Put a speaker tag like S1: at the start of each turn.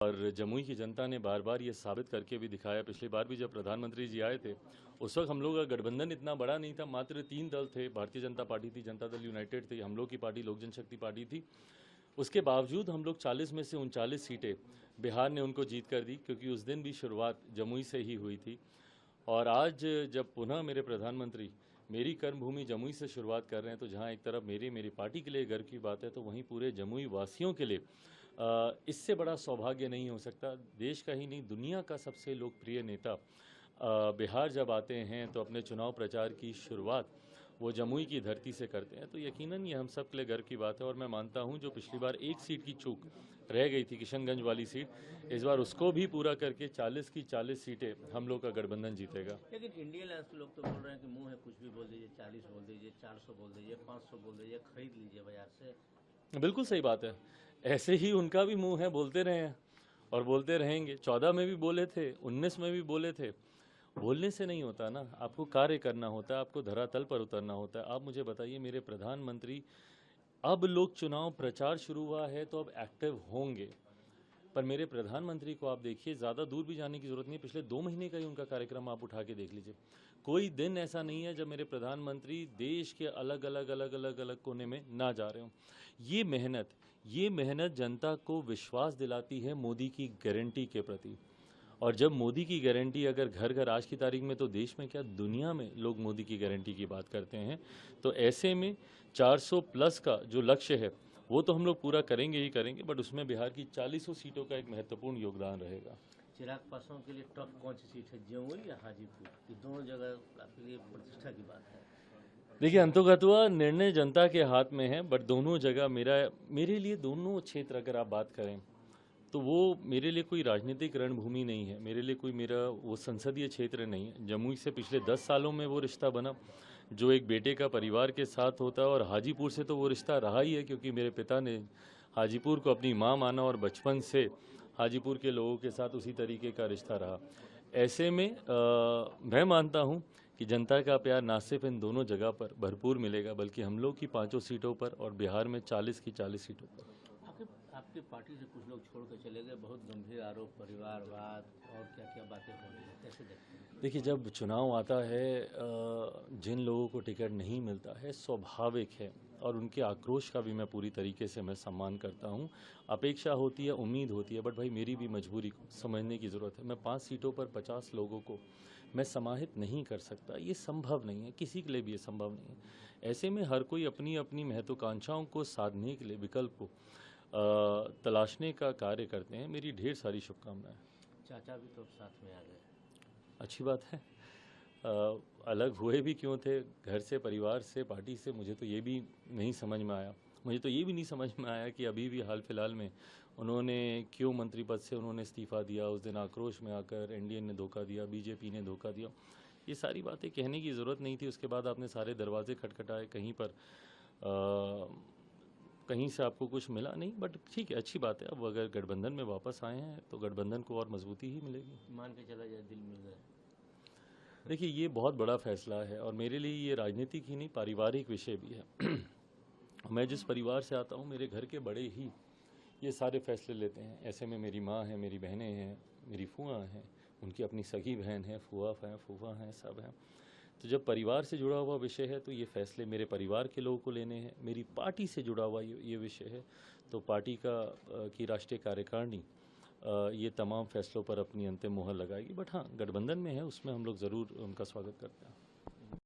S1: और जमुई की जनता ने बार बार ये साबित करके भी दिखाया। पिछली बार भी जब प्रधानमंत्री जी आए थे उस वक्त हम लोग का गठबंधन इतना बड़ा नहीं था, मात्र 3 दल थे। भारतीय जनता पार्टी थी, जनता दल यूनाइटेड थी, हम लोग की पार्टी लोक जनशक्ति पार्टी थी। उसके बावजूद हम लोग 40 में से 39 सीटें बिहार ने उनको जीत कर दी, क्योंकि उस दिन भी शुरुआत जमुई से ही हुई थी। और आज जब पुनः मेरे प्रधानमंत्री मेरी कर्मभूमि जमुई से शुरुआत कर रहे हैं, तो जहां एक तरफ मेरी पार्टी के लिए गर्व की बात है, तो वहीं पूरे जमुई वासियों के लिए इससे बड़ा सौभाग्य नहीं हो सकता। देश का ही नहीं, दुनिया का सबसे लोकप्रिय नेता बिहार जब आते हैं तो अपने चुनाव प्रचार की शुरुआत वो जमुई की धरती से करते हैं, तो यकीनन ये हम सब के लिए गर्व की बात है। और मैं मानता हूं जो पिछली बार एक सीट की चूक रह गई थी, किशनगंज वाली सीट, इस बार उसको भी पूरा करके 40 की 40 सीटें हम लोग का गठबंधन जीतेगा।
S2: लेकिन इंडिया अलायंस के लोग तो बोल रहे हैं कि मुंह है कुछ भी बोल दीजिए, 40 बोल दीजिए, 400 बोल दीजिए, 500 बोल दीजिए, खरीद लीजिए बाजार से।
S1: बिल्कुल सही बात है, ऐसे ही उनका भी मुंह है, बोलते रहे हैं और बोलते रहेंगे। 14 में भी बोले थे, 19 में भी बोले थे। बोलने से नहीं होता ना, आपको कार्य करना होता है, आपको धरातल पर उतरना होता है। आप मुझे बताइए, मेरे प्रधानमंत्री, अब लोग चुनाव प्रचार शुरू हुआ है तो अब एक्टिव होंगे, पर मेरे प्रधानमंत्री को आप देखिए, ज़्यादा दूर भी जाने की ज़रूरत नहीं है। पिछले 2 महीने का ही उनका कार्यक्रम आप उठा के देख लीजिए। कोई दिन ऐसा नहीं है जब मेरे प्रधानमंत्री देश के अलग अलग कोने में ना जा रहे हों। ये मेहनत जनता को विश्वास दिलाती है मोदी की गारंटी के प्रति। और जब मोदी की गारंटी अगर घर घर, आज की तारीख में तो देश में क्या दुनिया में लोग मोदी की गारंटी की बात करते हैं, तो ऐसे में 400 प्लस का जो लक्ष्य है वो तो हम लोग पूरा करेंगे ही करेंगे, बट उसमें बिहार की 40 सीटों का एक महत्वपूर्ण योगदान रहेगा।
S2: चिराग पासवान के लिए टफ कौन सी सीट है, जमुई या हाजीपुर? ये दोनों जगह आपके लिए प्रतिष्ठा की बात है।
S1: देखिए, अंतोगत्वा निर्णय जनता के हाथ में है, बट दोनों जगह मेरे लिए दोनों क्षेत्र अगर आप बात करें तो वो मेरे लिए कोई राजनीतिक रणभूमि नहीं है, मेरे लिए कोई मेरा वो संसदीय क्षेत्र नहीं है। जमुई से पिछले 10 सालों में वो रिश्ता बना जो एक बेटे का परिवार के साथ होता है, और हाजीपुर से तो वो रिश्ता रहा ही है, क्योंकि मेरे पिता ने हाजीपुर को अपनी माँ माना और बचपन से हाजीपुर के लोगों के साथ उसी तरीके का रिश्ता रहा। ऐसे में मैं मानता हूँ कि जनता का प्यार ना सिर्फ इन दोनों जगह पर भरपूर मिलेगा, बल्कि हम लोग की 5 सीटों पर और बिहार में 40 की 40 सीटों पर।
S2: आपके आपकी पार्टी से कुछ लोग छोड़ कर चले गए, बहुत गंभीर आरोप, परिवारवाद और क्या क्या बातें हो रही है, कैसे देखते हैं?
S1: देखिए, जब चुनाव आता है, जिन लोगों को टिकट नहीं मिलता है, स्वाभाविक है, और उनके आक्रोश का भी मैं पूरी तरीके से मैं सम्मान करता हूं। अपेक्षा होती है, उम्मीद होती है, बट भाई मेरी भी मजबूरी को समझने की ज़रूरत है। मैं 5 सीटों पर 50 लोगों को मैं समाहित नहीं कर सकता, ये संभव नहीं है, किसी के लिए भी ये संभव नहीं है। ऐसे में हर कोई अपनी अपनी महत्वाकांक्षाओं को साधने के लिए विकल्प को तलाशने का कार्य करते हैं। मेरी ढेर सारी शुभकामनाएं।
S2: चाचा भी तो अब साथ में आ गए।
S1: अच्छी बात है। अलग हुए भी क्यों थे, घर से, परिवार से, पार्टी से, मुझे तो ये भी नहीं समझ में आया। मुझे तो ये भी नहीं समझ में आया कि अभी भी हाल फिलहाल में उन्होंने क्यों मंत्री पद से उन्होंने इस्तीफ़ा दिया। उस दिन आक्रोश में आकर एनडीए ने धोखा दिया, बीजेपी ने धोखा दिया, ये सारी बातें कहने की ज़रूरत नहीं थी। उसके बाद आपने सारे दरवाजे खटखटाए, कहीं पर कहीं से आपको कुछ मिला नहीं, बट ठीक है, अच्छी बात है। अब अगर गठबंधन में वापस आए हैं तो गठबंधन को और मजबूती ही मिलेगी।
S2: मान के चला जाए दिल मिल गए।
S1: देखिए, ये बहुत बड़ा फैसला है, और मेरे लिए ये राजनीतिक ही नहीं, पारिवारिक विषय भी है। मैं जिस परिवार से आता हूँ, मेरे घर के बड़े ही ये सारे फैसले लेते हैं। ऐसे में मेरी माँ है, मेरी बहनें हैं, मेरी फूआ हैं, उनकी अपनी सगी बहन है, फूफा हैं, सब हैं। तो जब परिवार से जुड़ा हुआ विषय है तो ये फैसले मेरे परिवार के लोगों को लेने हैं। मेरी पार्टी से जुड़ा हुआ ये विषय है, तो पार्टी की राष्ट्रीय कार्यकारिणी ये तमाम फैसलों पर अपनी अंतिम मुहर लगाएगी। बट हाँ, गठबंधन में है, उसमें हम लोग ज़रूर उनका स्वागत करते हैं।